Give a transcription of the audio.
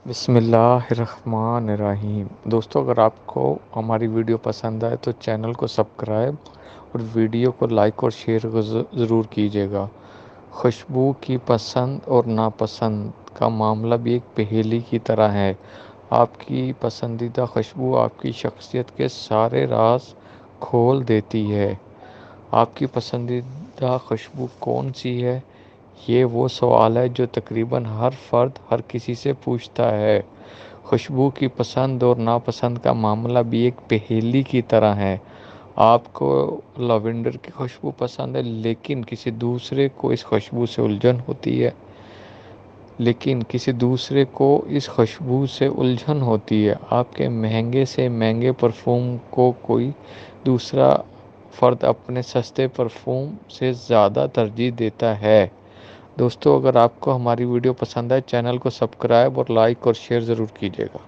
بسم اللہ الرحمن الرحیم۔ دوستو، اگر آپ کو ہماری ویڈیو پسند آئے تو چینل کو سبسکرائب اور ویڈیو کو لائک اور شیئر ضرور کیجیے گا۔ خوشبو کی پسند اور ناپسند کا معاملہ بھی ایک پہیلی کی طرح ہے۔ آپ کی پسندیدہ خوشبو آپ کی شخصیت کے سارے راز کھول دیتی ہے۔ آپ کی پسندیدہ خوشبو کون سی ہے؟ یہ وہ سوال ہے جو تقریباً ہر فرد ہر کسی سے پوچھتا ہے۔ خوشبو کی پسند اور ناپسند کا معاملہ بھی ایک پہیلی کی طرح ہے۔ آپ کو لیونڈر کی خوشبو پسند ہے، لیکن کسی دوسرے کو اس خوشبو سے الجھن ہوتی ہے۔ آپ کے مہنگے سے مہنگے پرفیوم کو کوئی دوسرا فرد اپنے سستے پرفیوم سے زیادہ ترجیح دیتا ہے۔ دوستو، اگر آپ کو ہماری ویڈیو پسند آئے چینل کو سبسکرائب اور لائک اور شیئر ضرور کیجیے گا۔